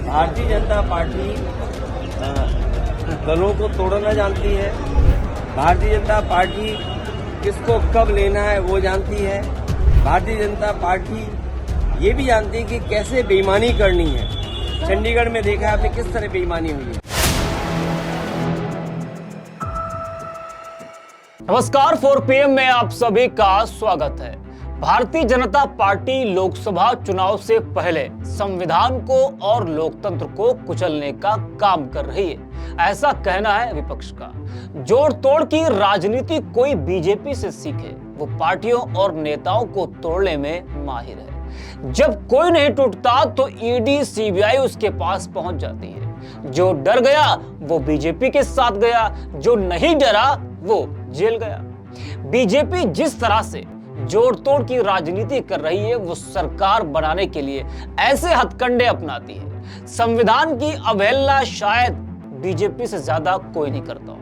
Bharatiya Janata party दलों को तोड़ना जानती है। भारतीय जनता पार्टी किसको कब लेना है वो जानती है। भारतीय जनता पार्टी ये भी जानती है कि कैसे बेईमानी करनी है। चंडीगढ़ में देखा आपने किस तरह बेईमानी हुई है। नमस्कार, 4 PM में आप सभी का स्वागत है। भारतीय जनता पार्टी लोकसभा चुनाव से पहले संविधान को और लोकतंत्र को कुचलने का काम कर रही है, ऐसा कहना है विपक्ष का। जोड़ तोड़ की राजनीति कोई बीजेपी से सीखे, वो पार्टियों और नेताओं को तोड़ने में माहिर है। जब कोई नहीं टूटता तो ईडी सीबीआई उसके पास पहुंच जाती है। जो डर गया वो बीजेपी के साथ गया, जो नहीं डरा वो जेल गया। बीजेपी जिस तरह से जोड़ तोड़ की राजनीति कर रही है, वो सरकार बनाने के लिए ऐसे हथकंडे अपनाती है। संविधान की अवहेलना शायद बीजेपी से ज्यादा कोई नहीं करता हो।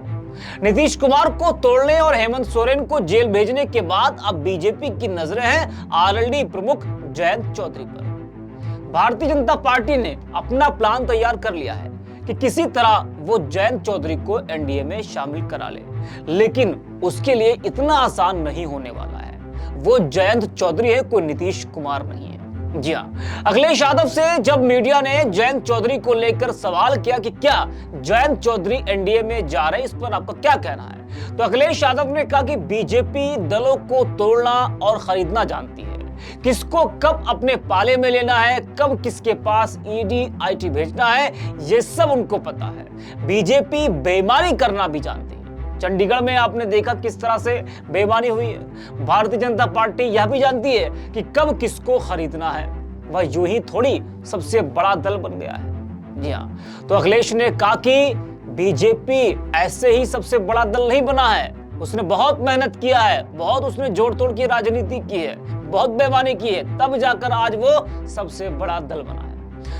नीतीश कुमार को तोड़ने और हेमंत सोरेन को जेल भेजने के बाद अब बीजेपी की नजरें हैं आरएलडी प्रमुख जयंत चौधरी पर। भारतीय जनता पार्टी ने अपना प्लान तैयार कर लिया है कि किसी तरह वो जयंत चौधरी को एनडीए में शामिल करा ले, लेकिन उसके लिए इतना आसान नहीं होने वाला है। वो जयंत चौधरी है, कोई नीतीश कुमार नहीं है। जी हाँ, अखिलेश यादव से जब मीडिया ने जयंत चौधरी को लेकर सवाल किया कि क्या जयंत चौधरी एनडीए में जा रहे हैं, इस पर आपका क्या कहना है, तो अखिलेश यादव ने कहा कि बीजेपी दलों को तोड़ना और खरीदना जानती है। किसको कब अपने पाले में लेना है, कब किसके पास ईडी आईटी भेजना है, ये सब उनको पता है। बीजेपी बेईमानी करना भी जानती है। चंडीगढ़ में आपने देखा किस तरह से बेईमानी हुई है। भारतीय जनता पार्टी यह भी जानती है कि कब किसको खरीदना है। वह यूं ही थोड़ी सबसे बड़ा दल बन गया है। जी हाँ, तो अखिलेश ने कहा कि बीजेपी ऐसे ही सबसे बड़ा दल नहीं बना है। उसने बहुत मेहनत किया है, बहुत उसने जोड़ तोड़ की राजनीति की है, बहुत बेईमानी की है, तब जाकर आज वो सबसे बड़ा दल बना है।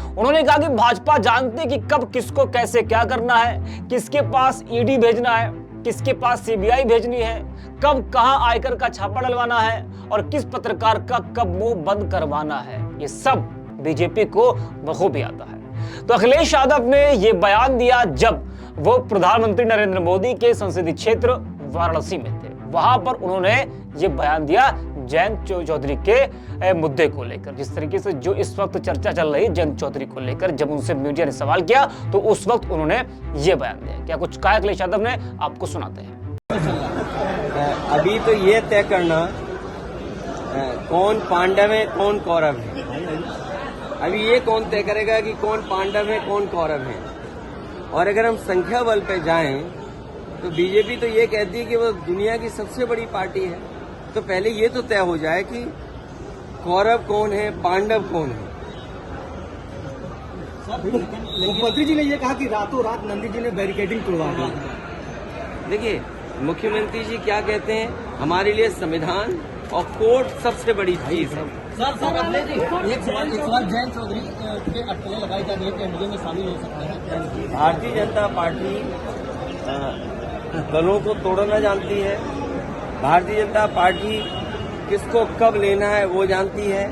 उन्होंने कहा कि भाजपा जानते कि कब किसको कैसे क्या करना है, किसके पास ईडी भेजना है, किसके पास सीबीआई भेजनी है, कब कहां आयकर का छापा डलवाना है और किस पत्रकार का कब मुंह बंद करवाना है। ये सब बीजेपी को बखूबी आता है। तो अखिलेश यादव ने यह बयान दिया जब वो प्रधानमंत्री नरेंद्र मोदी के संसदीय क्षेत्र वाराणसी में थे। वहां पर उन्होंने ये बयान दिया जयंत चौधरी के मुद्दे को लेकर। जिस तरीके से जो इस वक्त चर्चा चल रही है जयंत चौधरी को लेकर, जब उनसे मीडिया ने सवाल किया तो उस वक्त उन्होंने ये बयान दिया। क्या कुछ कहा अखिलेश यादव ने, आपको सुनाते हैं। अभी तो ये तय करना कौन पांडव है कौन कौरव है, अभी ये कौन तय करेगा कि कौन पांडव है कौन कौरव है। और अगर हम संख्या बल पे जाएं तो बीजेपी तो ये कहती है कि वो दुनिया की सबसे बड़ी पार्टी है। तो पहले ये तो तय हो जाए कि कौरव कौन है पांडव कौन है। मुख्यमंत्री जी ने ये कहा कि रातों रात नंदी जी ने बैरिकेडिंग तोड़वा दी। देखिए, मुख्यमंत्री जी क्या कहते हैं, हमारे लिए संविधान और कोर्ट सबसे बड़ी चीज है। एक सवाल जयंत चौधरी के अटकलें लगाई जा रही है कि एनडीए में शामिल हो सकते हैं। भारतीय जनता पार्टी दलों को तोड़ना जानती है। भारतीय जनता पार्टी किसको कब लेना है वो जानती है।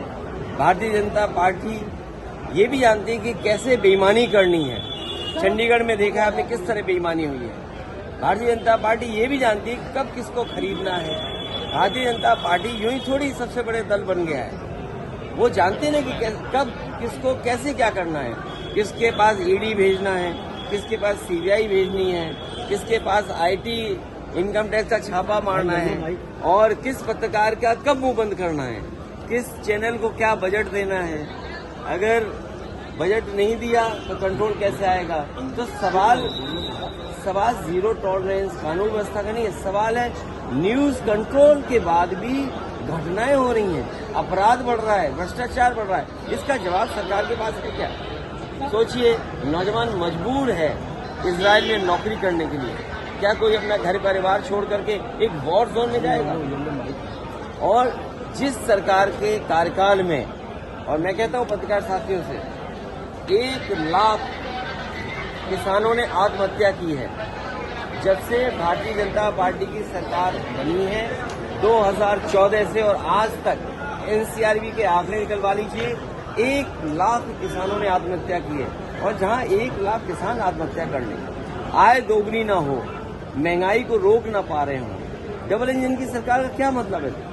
भारतीय जनता पार्टी ये भी जानती है कि कैसे बेईमानी करनी है। चंडीगढ़ में देखा आपने किस तरह बेईमानी हुई है। भारतीय जनता पार्टी ये भी जानती है कि कब किसको खरीदना है। भारतीय जनता पार्टी यूं ही थोड़ी सबसे बड़े दल बन गया है। वो जानते ना कि कब किसको कैसे क्या करना है, किसके पास ईडी भेजना है, किसके पास सीबीआई भेजनी है, किसके पास आईटी इनकम टैक्स का छापा मारना है और किस पत्रकार का कब मुंह बंद करना है, किस चैनल को क्या बजट देना है। अगर बजट नहीं दिया तो कंट्रोल कैसे आएगा। तो सवाल जीरो टॉलरेंस कानून व्यवस्था का नहीं है, सवाल है न्यूज कंट्रोल के बाद भी घटनाएं हो रही हैं, अपराध बढ़ रहा है, भ्रष्टाचार बढ़ रहा है। इसका जवाब सरकार के पास है क्या। सोचिए, नौजवान मजबूर है इजराइल में नौकरी करने के लिए, क्या कोई अपना घर परिवार छोड़ करके एक वॉर जोन में जाएगा। और जिस सरकार के कार्यकाल में, और मैं कहता हूं पत्रकार साथियों से, 1 लाख किसानों ने आत्महत्या की है जब से भारतीय जनता पार्टी की सरकार बनी है 2014 से, और आज तक एनसीआरबी के आंकड़े निकलवा लीजिए, 1 लाख किसानों ने आत्महत्या की है। और जहां 1 लाख किसान आत्महत्या कर ले, आय दोगुनी ना हो, महंगाई को रोक ना पा रहे हों, डबल इंजन की सरकार का क्या मतलब है?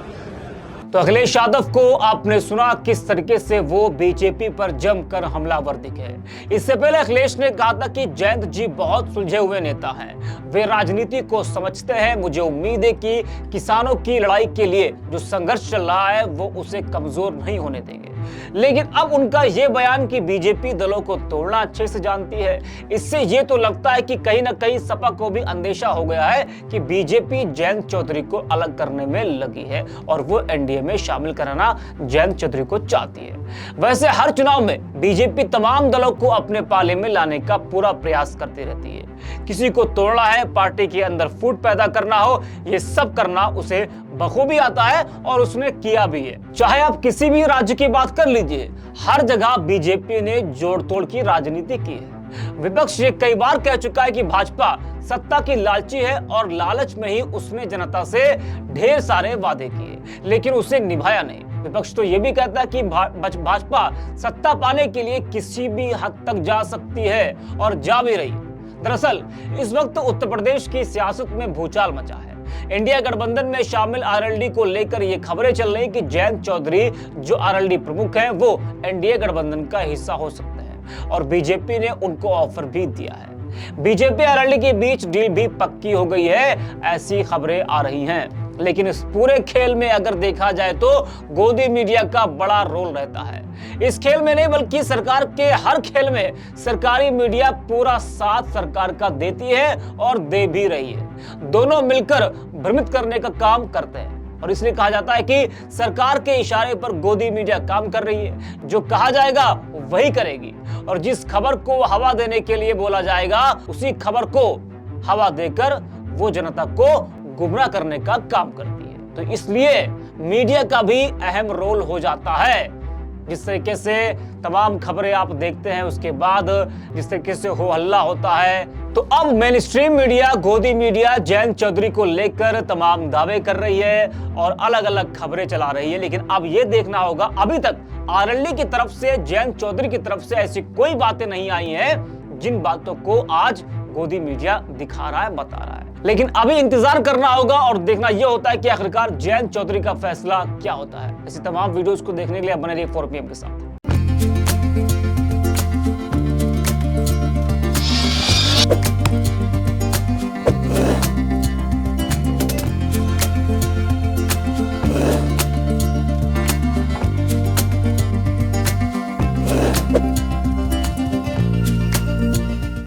तो अखिलेश यादव को आपने सुना किस तरीके से वो बीजेपी पर जमकर हमलावर दिखे। इससे पहले अखिलेश ने कहा था कि जयंत जी बहुत सुलझे हुए नेता हैं, वे राजनीति को समझते हैं, मुझे उम्मीद है कि किसानों की लड़ाई के लिए जो संघर्ष चल रहा है वो उसे कमजोर नहीं होने देंगे। लेकिन अब उनका ये बयान कि बीजेपी दलों को तोड़ना अच्छे से जानती है, इससे ये तो लगता है कि कहीं ना कहीं सपा को भी अंदेशा हो गया है कि बीजेपी जयंत चौधरी को अलग करने में लगी है और वो एनडीए में शामिल कराना जयंत चौधरी को चाहती है। वैसे हर चुनाव में बीजेपी तमाम दलों को अपने पाले में लाने का पूरा प्रयास करती रहती है। किसी को तोड़ना है, पार्टी के अंदर फूट पैदा करना हो, ये सब करना उसे बखूबी आता है और उसने किया भी है। चाहे आप किसी भी राज्य की बात कर लीजिए, हर जगह बीजेपी ने जोड़ तोड़ की राजनीति की है। विपक्ष ये कई बार कह चुका है कि भाजपा सत्ता की लालची है और लालच में ही उसने जनता से ढेर सारे वादे किए लेकिन उसे निभाया नहीं। विपक्ष तो ये भी कहता है कि भाजपा सत्ता पाने के लिए किसी भी हद तक जा सकती है और जा भी रही। दरअसल इस वक्त उत्तर प्रदेश की सियासत में भूचाल मचा है। इंडिया गठबंधन में शामिल आरएलडी को लेकर ये खबरें चल रही कि जयंत चौधरी जो आरएलडी प्रमुख हैं वो एनडीए गठबंधन का हिस्सा हो सकते हैं और बीजेपी ने उनको ऑफर भी दिया है। बीजेपी आरएलडी के बीच डील भी पक्की हो गई है, ऐसी खबरें आ रही हैं। लेकिन इस पूरे खेल में अगर देखा जाए तो गोदी मीडिया का बड़ा रोल रहता है। इस खेल में नहीं बल्कि सरकार के हर खेल में सरकारी मीडिया पूरा साथ सरकार का देती है और दे भी रही है। दोनों मिलकर भ्रमित करने का काम करते हैं और इसलिए कहा जाता है कि सरकार के इशारे पर गोदी मीडिया काम कर रही है। जो कहा जाएगा वही करेगी और जिस खबर को हवा देने के लिए बोला जाएगा उसी खबर को हवा देकर वो जनता को गुमराह करने का काम करती है। तो इसलिए मीडिया का भी अहम रोल हो जाता है। जिस तरीके से तमाम खबरें आप देखते हैं उसके बाद जिस तरीके से हो हल्ला होता है, तो अब मेन स्ट्रीम मीडिया गोदी मीडिया जयंत चौधरी को लेकर तमाम दावे कर रही है और अलग अलग खबरें चला रही है। लेकिन अब यह देखना होगा, अभी तक आरएलडी की तरफ से जयंत चौधरी की तरफ से ऐसी कोई बातें नहीं आई हैं जिन बातों को आज गोदी मीडिया दिखा रहा है, बता रहा है। लेकिन अभी इंतजार करना होगा और देखना यह होता है कि आखिरकार जयंत चौधरी का फैसला क्या होता है। ऐसी तमाम वीडियोस को देखने के लिए बने रहिए 4PM के साथ।